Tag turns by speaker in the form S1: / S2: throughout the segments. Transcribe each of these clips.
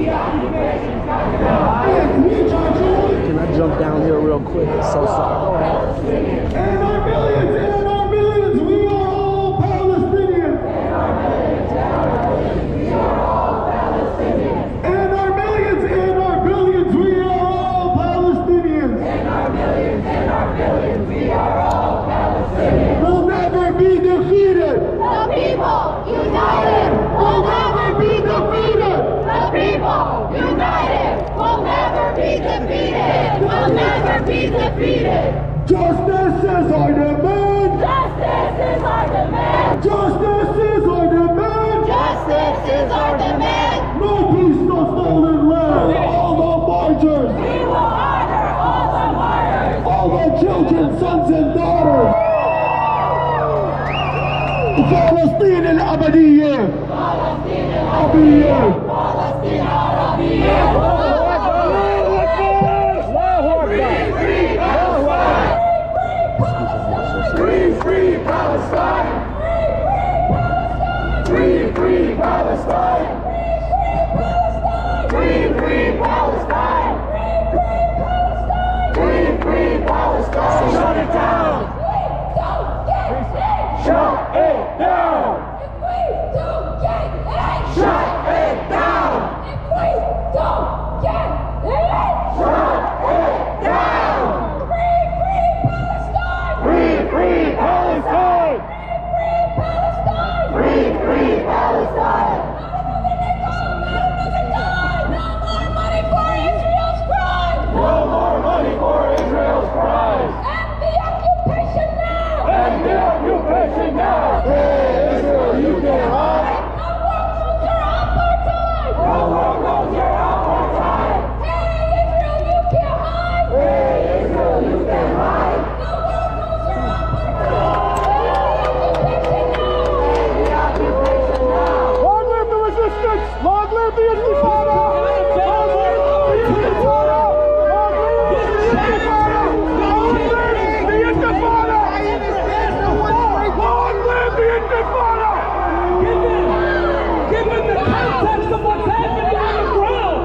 S1: Can I jump down here real quick? It's so sorry.
S2: And our millions, we are all Palestinians. And our millions, we are all Palestinians. And our millions, we are all Palestinians. We'll never be defeated.
S3: The people united
S2: We'll never be defeated.
S3: The people united will never be defeated. Will never be defeated.
S2: Justice is our demand.
S3: Justice is our demand.
S2: Justice is our demand.
S3: Justice is our demand.
S2: No peace, no stolen land. All the marchers.
S3: We will honor all the martyrs.
S2: All the children, sons and daughters. فلسطين الأبدية.
S3: فلسطين
S2: العربية.
S3: فلسطين العربية.
S2: Free, free Palestine. Free, free Palestine. Free, free Palestine. Free, free Palestine. Shut it down. Shut it down. Shut it down. Free, free Palestine. Free, free Palestine. No more money for Israel's crimes.
S3: End the occupation now!
S2: End the occupation now. Hey, Israel, you can't hide.
S3: No more knows your apartheid!
S2: No more knows your apartheid.
S3: Hey, Israel, you can't hide!
S2: Hey, Israel, you can't hide.
S3: No more knows your apartheid!
S2: End the occupation now.
S1: Long live the resistance! Long live the Intifada! Long live the Intifada! Long live the Intifada! Long live the Intifada! Long live the Intifada!
S4: Given the context of what's happening on the ground,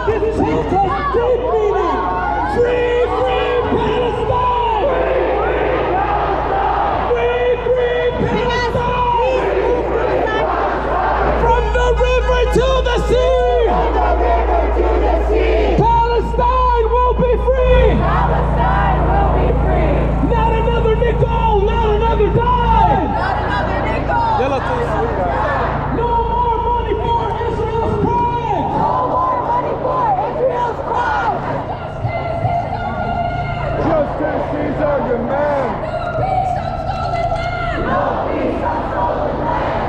S4: this chant has deep meaning. Free, free Palestine! Free, free Palestine! From the river to the sea! Palestine will be free!
S3: Palestine will be free!
S4: Not another nickel, not another dime!
S3: Not another nickel!
S4: No more money for Israel's crimes!
S3: No more money for Israel's crimes!
S2: Justice is our demand.
S3: Peace on stolen land! No peace on stolen land!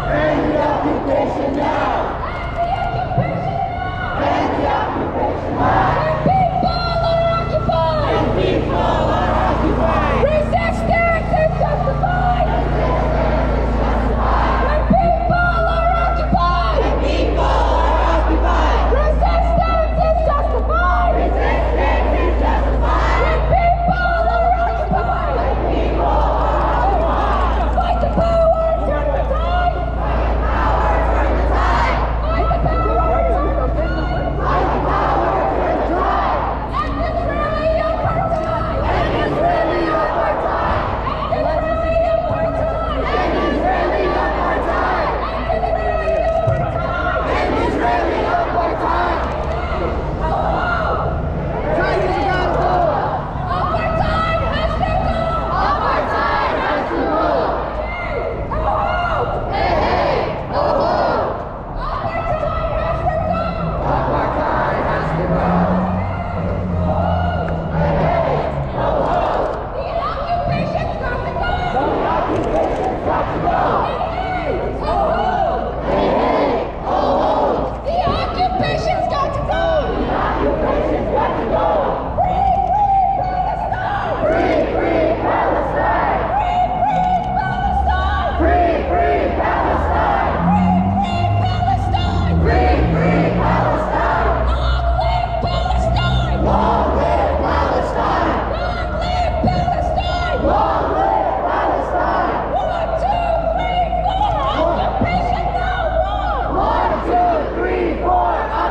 S2: End the occupation now.
S3: End the occupation now! People are occupied! Resistance is justified! When people are occupied! Resistance is justified! When people are occupied! Fight the power, turn the tide!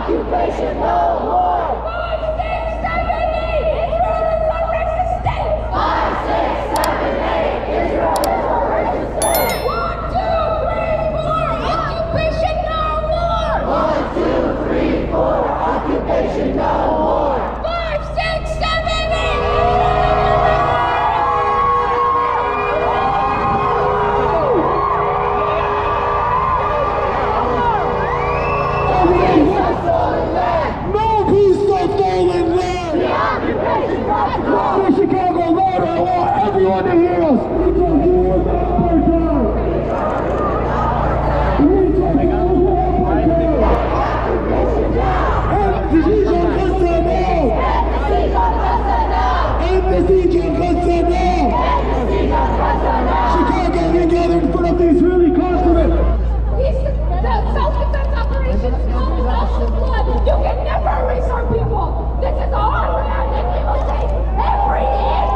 S3: Occupation no more. 5, 6, 7, 8. Israel is a racist state. 5, 6, 7, 8. Israel is a racist state. 1, 2, 3, 4. Occupation no more. 1, 2, 3, 4. Occupation no more. 5, 6, 7, 8.
S2: No peace, no stolen land! In Chicago, Lord, I want everyone to hear us! We don't do it with apartheid! We don't do it with apartheid! And the siege on Gaza now! And the siege on Gaza now! Chicago, we gathered in front of the Israeli consulate!
S3: The self-defense operations comes off the blood. You can never erase our people. This is our land and we will take every inch.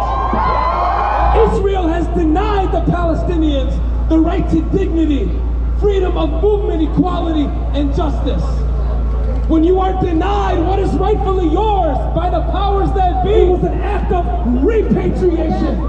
S4: Israel has denied the Palestinians the right to dignity, freedom of movement, equality, and justice. When you are denied what is rightfully yours by the powers that be, it was an act of repatriation.